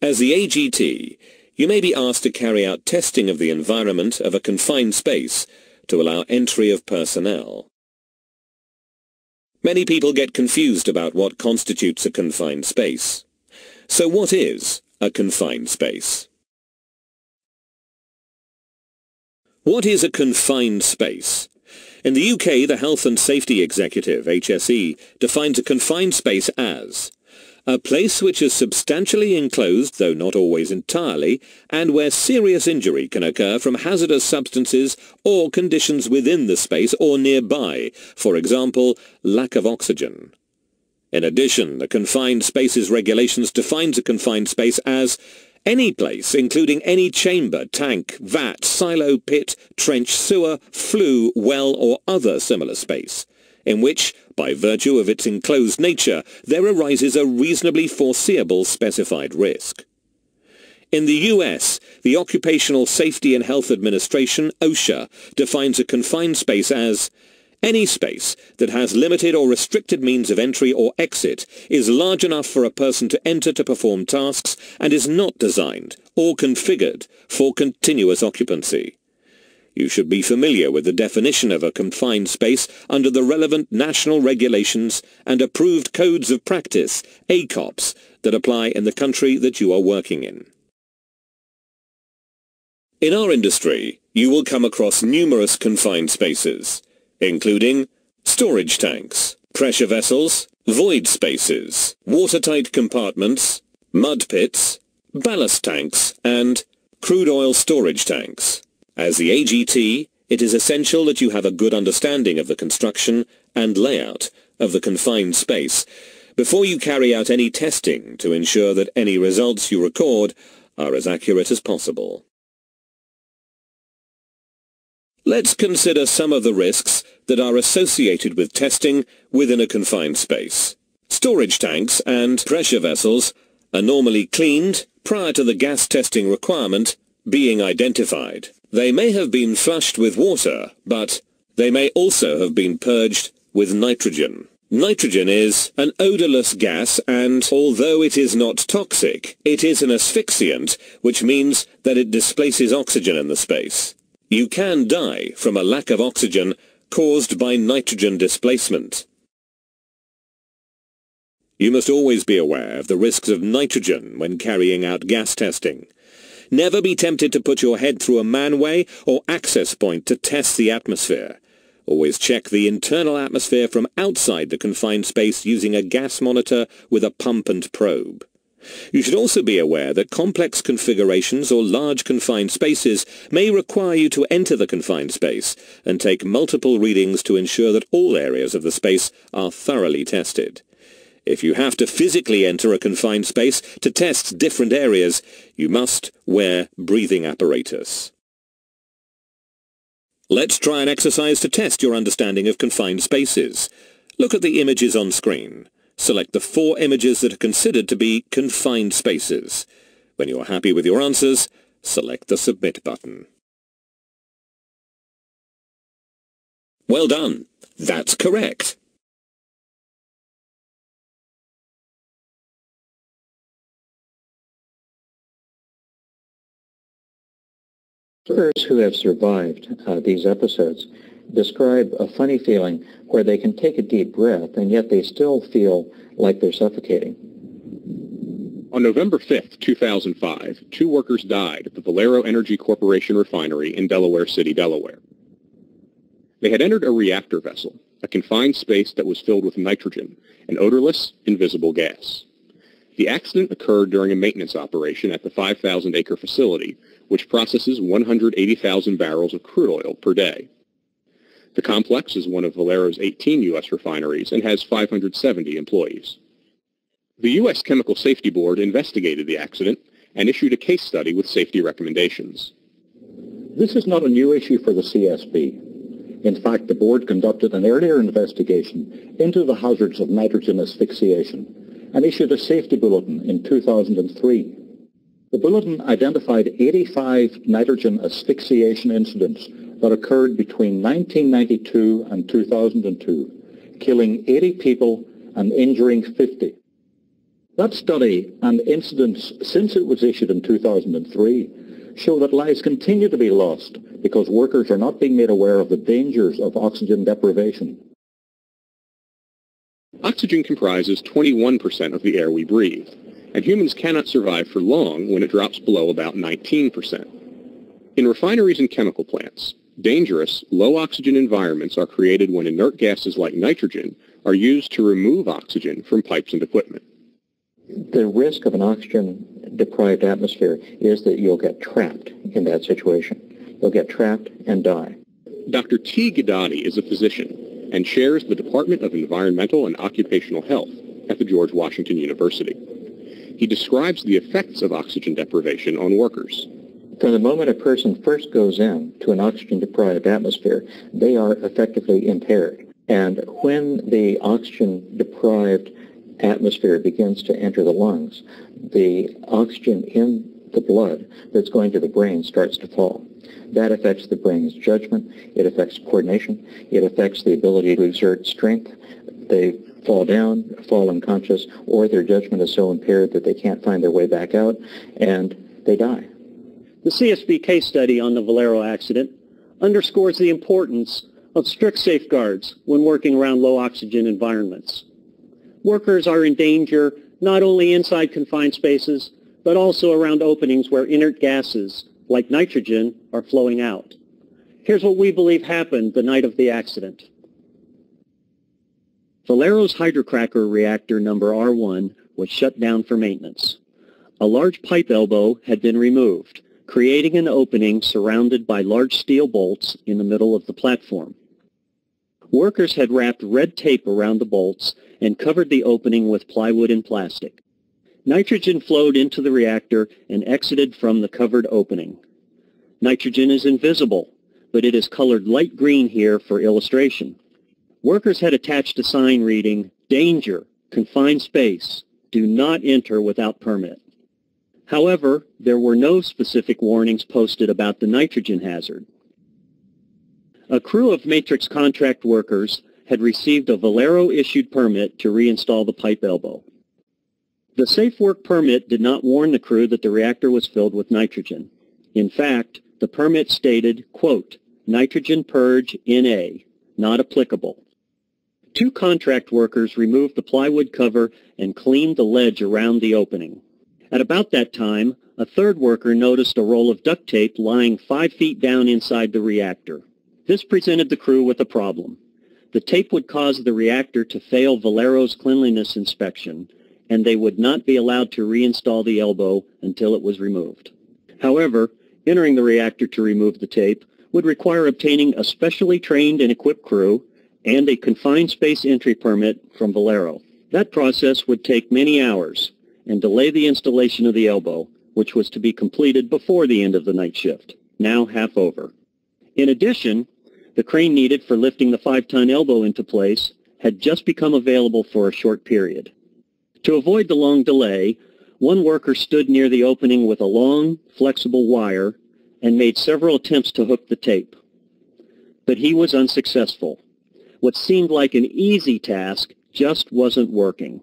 As the AGT, you may be asked to carry out testing of the environment of a confined space to allow entry of personnel. Many people get confused about what constitutes a confined space. So what is a confined space? What is a confined space? In the UK, the Health and Safety Executive, HSE, defines a confined space as a place which is substantially enclosed, though not always entirely, and where serious injury can occur from hazardous substances or conditions within the space or nearby, for example, lack of oxygen. In addition, the Confined Spaces Regulations defines a confined space as any place, including any chamber, tank, vat, silo, pit, trench, sewer, flue, well, or other similar space, in which, by virtue of its enclosed nature, there arises a reasonably foreseeable specified risk. In the US, the Occupational Safety and Health Administration, OSHA, defines a confined space as any space that has limited or restricted means of entry or exit, is large enough for a person to enter to perform tasks, and is not designed or configured for continuous occupancy. You should be familiar with the definition of a confined space under the relevant national regulations and approved codes of practice, ACOPs, that apply in the country that you are working in. In our industry, you will come across numerous confined spaces, including storage tanks, pressure vessels, void spaces, watertight compartments, mud pits, ballast tanks, and crude oil storage tanks. As the AGT, it is essential that you have a good understanding of the construction and layout of the confined space before you carry out any testing to ensure that any results you record are as accurate as possible. Let's consider some of the risks that are associated with testing within a confined space. Storage tanks and pressure vessels are normally cleaned prior to the gas testing requirement being identified. They may have been flushed with water, but they may also have been purged with nitrogen. Nitrogen is an odorless gas, and although it is not toxic, it is an asphyxiant, which means that it displaces oxygen in the space. You can die from a lack of oxygen caused by nitrogen displacement. You must always be aware of the risks of nitrogen when carrying out gas testing. Never be tempted to put your head through a manway or access point to test the atmosphere. Always check the internal atmosphere from outside the confined space using a gas monitor with a pump and probe. You should also be aware that complex configurations or large confined spaces may require you to enter the confined space and take multiple readings to ensure that all areas of the space are thoroughly tested. If you have to physically enter a confined space to test different areas, you must wear breathing apparatus. Let's try an exercise to test your understanding of confined spaces. Look at the images on screen. Select the 4 images that are considered to be confined spaces. When you are happy with your answers, select the Submit button. Well done. That's correct. Survivors who have survived these episodes describe a funny feeling where they can take a deep breath and yet they still feel like they're suffocating. On November 5th, 2005, 2 workers died at the Valero Energy Corporation refinery in Delaware City, Delaware. They had entered a reactor vessel, a confined space that was filled with nitrogen, an odorless, invisible gas. The accident occurred during a maintenance operation at the 5,000-acre facility, which processes 180,000 barrels of crude oil per day. The complex is one of Valero's 18 U.S. refineries and has 570 employees. The U.S. Chemical Safety Board investigated the accident and issued a case study with safety recommendations. This is not a new issue for the CSB. In fact, the board conducted an earlier investigation into the hazards of nitrogen asphyxiation and issued a safety bulletin in 2003. The bulletin identified 85 nitrogen asphyxiation incidents that occurred between 1992 and 2002, killing 80 people and injuring 50. That study and incidents since it was issued in 2003 show that lives continue to be lost because workers are not being made aware of the dangers of oxygen deprivation. Oxygen comprises 21% of the air we breathe, and humans cannot survive for long when it drops below about 19%. In refineries and chemical plants, dangerous, low-oxygen environments are created when inert gases like nitrogen are used to remove oxygen from pipes and equipment. The risk of an oxygen-deprived atmosphere is that you'll get trapped in that situation. You'll get trapped and die. Dr. T. Ghadati is a physician and chairs the Department of Environmental and Occupational Health at the George Washington University. He describes the effects of oxygen deprivation on workers. From the moment a person first goes into an oxygen-deprived atmosphere, they are effectively impaired. And when the oxygen-deprived atmosphere begins to enter the lungs, the oxygen in the blood that's going to the brain starts to fall. That affects the brain's judgment, it affects coordination, it affects the ability to exert strength. They fall down, fall unconscious, or their judgment is so impaired that they can't find their way back out, and they die. The CSB case study on the Valero accident underscores the importance of strict safeguards when working around low oxygen environments. Workers are in danger not only inside confined spaces, but also around openings where inert gases, like nitrogen, are flowing out. Here's what we believe happened the night of the accident. Valero's hydrocracker reactor number R1 was shut down for maintenance. A large pipe elbow had been removed, creating an opening surrounded by large steel bolts in the middle of the platform. Workers had wrapped red tape around the bolts and covered the opening with plywood and plastic. Nitrogen flowed into the reactor and exited from the covered opening. Nitrogen is invisible, but it is colored light green here for illustration. Workers had attached a sign reading, "Danger, confined space, do not enter without permit." However, there were no specific warnings posted about the nitrogen hazard. A crew of Matrix contract workers had received a Valero-issued permit to reinstall the pipe elbow. The Safe Work permit did not warn the crew that the reactor was filled with nitrogen. In fact, the permit stated, quote, "Nitrogen purge NA, not applicable." 2 contract workers removed the plywood cover and cleaned the ledge around the opening. At about that time, a 3rd worker noticed a roll of duct tape lying 5 feet down inside the reactor. This presented the crew with a problem. The tape would cause the reactor to fail Valero's cleanliness inspection, and they would not be allowed to reinstall the elbow until it was removed. However, entering the reactor to remove the tape would require obtaining a specially trained and equipped crew and a confined space entry permit from Valero. That process would take many hours and delay the installation of the elbow, which was to be completed before the end of the night shift, now half over. In addition, the crane needed for lifting the 5-ton elbow into place had just become available for a short period. To avoid the long delay, one worker stood near the opening with a long, flexible wire and made several attempts to hook the tape. But he was unsuccessful. What seemed like an easy task just wasn't working.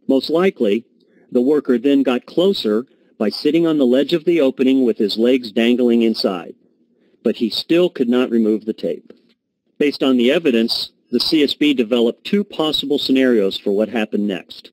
Most likely, the worker then got closer by sitting on the ledge of the opening with his legs dangling inside. But he still could not remove the tape. Based on the evidence, the CSB developed 2 possible scenarios for what happened next.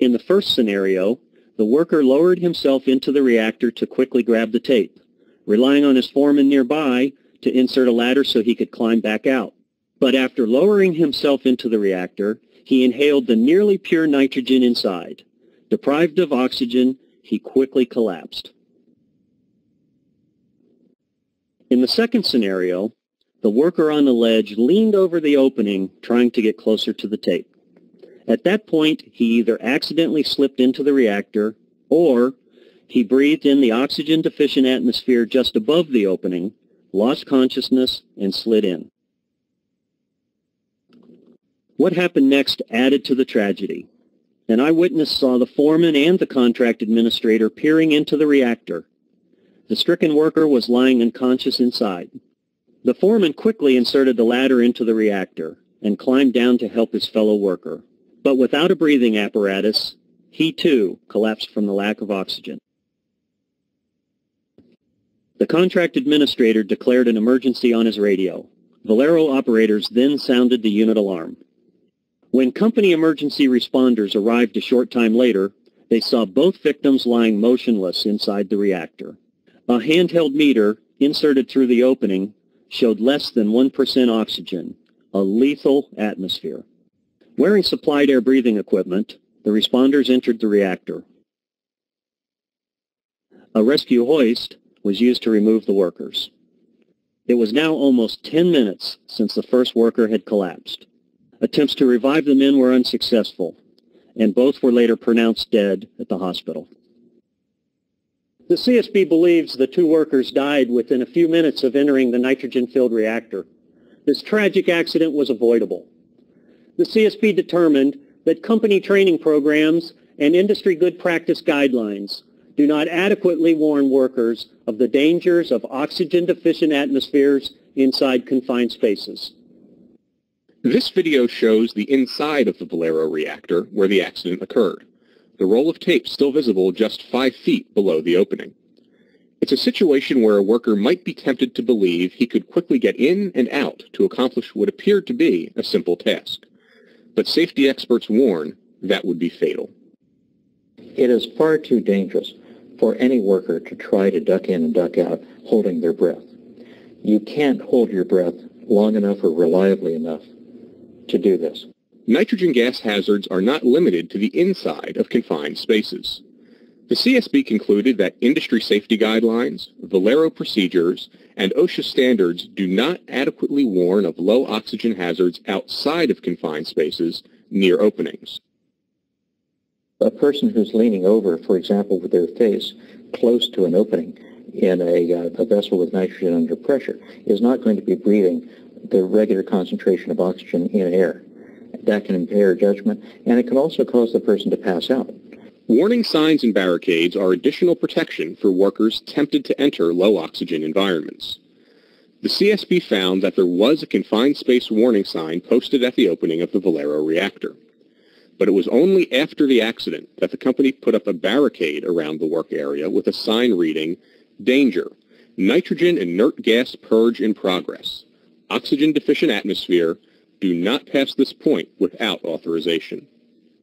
In the first scenario, the worker lowered himself into the reactor to quickly grab the tape, relying on his foreman nearby to insert a ladder so he could climb back out. But after lowering himself into the reactor, he inhaled the nearly pure nitrogen inside. Deprived of oxygen, he quickly collapsed. In the second scenario, the worker on the ledge leaned over the opening, trying to get closer to the tape. At that point, he either accidentally slipped into the reactor, or he breathed in the oxygen-deficient atmosphere just above the opening, lost consciousness, and slid in. What happened next added to the tragedy. An eyewitness saw the foreman and the contract administrator peering into the reactor. The stricken worker was lying unconscious inside. The foreman quickly inserted the ladder into the reactor and climbed down to help his fellow worker. But without a breathing apparatus, he too collapsed from the lack of oxygen. The contract administrator declared an emergency on his radio. Valero operators then sounded the unit alarm. When company emergency responders arrived a short time later, they saw both victims lying motionless inside the reactor. A handheld meter inserted through the opening showed less than 1% oxygen, a lethal atmosphere. Wearing supplied air breathing equipment, the responders entered the reactor. A rescue hoist was used to remove the workers. It was now almost 10 minutes since the first worker had collapsed. Attempts to revive the men were unsuccessful, and both were later pronounced dead at the hospital. The CSB believes the two workers died within a few minutes of entering the nitrogen-filled reactor. This tragic accident was avoidable. The CSB determined that company training programs and industry good practice guidelines do not adequately warn workers of the dangers of oxygen-deficient atmospheres inside confined spaces. This video shows the inside of the Valero reactor where the accident occurred. The roll of tape still visible just 5 feet below the opening. It's a situation where a worker might be tempted to believe he could quickly get in and out to accomplish what appeared to be a simple task. But safety experts warn that would be fatal. It is far too dangerous for any worker to try to duck in and duck out holding their breath. You can't hold your breath long enough or reliably enough to do this. Nitrogen gas hazards are not limited to the inside of confined spaces. The CSB concluded that industry safety guidelines, Valero procedures, and OSHA standards do not adequately warn of low oxygen hazards outside of confined spaces near openings. A person who's leaning over, for example, with their face close to an opening in a vessel with nitrogen under pressure is not going to be breathing the regular concentration of oxygen in air. That can impair judgment, and it can also cause the person to pass out. Warning signs and barricades are additional protection for workers tempted to enter low oxygen environments. The CSB found that there was a confined space warning sign posted at the opening of the Valero reactor. But it was only after the accident that the company put up a barricade around the work area with a sign reading, "Danger, nitrogen inert gas purge in progress. Oxygen-deficient atmosphere, do not pass this point without authorization."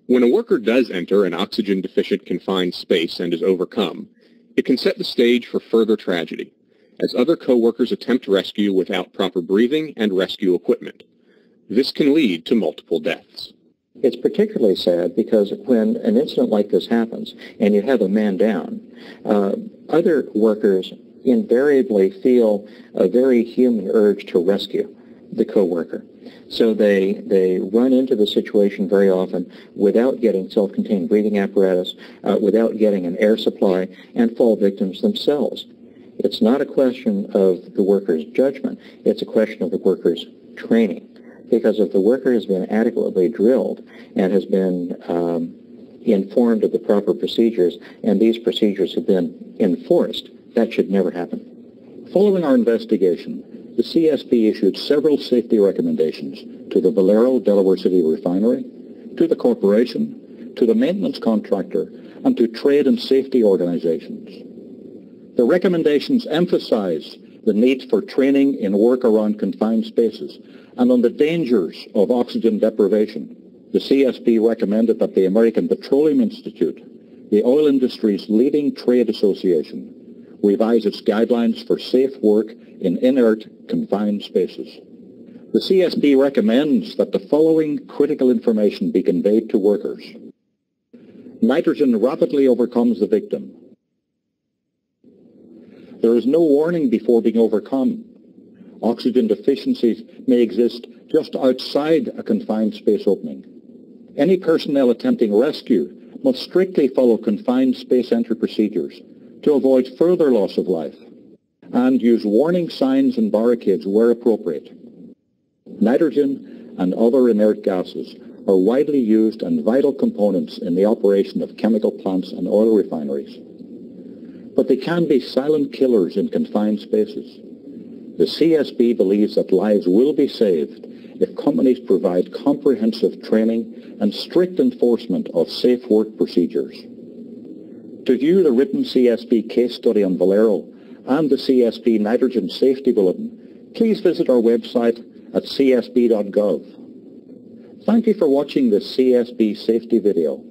When a worker does enter an oxygen-deficient confined space and is overcome, it can set the stage for further tragedy, as other co-workers attempt rescue without proper breathing and rescue equipment. This can lead to multiple deaths. It's particularly sad because when an incident like this happens and you have a man down, other workers invariably feel a very human urge to rescue the co-worker. So they run into the situation very often without getting self-contained breathing apparatus, without getting an air supply, and fall victims themselves. It's not a question of the worker's judgment. It's a question of the worker's training. Because if the worker has been adequately drilled and has been informed of the proper procedures, and these procedures have been enforced, that should never happen. Following our investigation, the CSB issued several safety recommendations to the Valero Delaware City Refinery, to the corporation, to the maintenance contractor, and to trade and safety organizations. The recommendations emphasize the need for training in work around confined spaces and on the dangers of oxygen deprivation. The CSB recommended that the American Petroleum Institute, the oil industry's leading trade association, revise its guidelines for safe work in inert, confined spaces. The CSB recommends that the following critical information be conveyed to workers. Nitrogen rapidly overcomes the victim. There is no warning before being overcome. Oxygen deficiencies may exist just outside a confined space opening. Any personnel attempting rescue must strictly follow confined space entry procedures to avoid further loss of life, and use warning signs and barricades where appropriate. Nitrogen and other inert gases are widely used and vital components in the operation of chemical plants and oil refineries. But they can be silent killers in confined spaces. The CSB believes that lives will be saved if companies provide comprehensive training and strict enforcement of safe work procedures. To view the written CSB case study on Valero and the CSB Nitrogen Safety Bulletin, please visit our website at csb.gov. Thank you for watching this CSB safety video.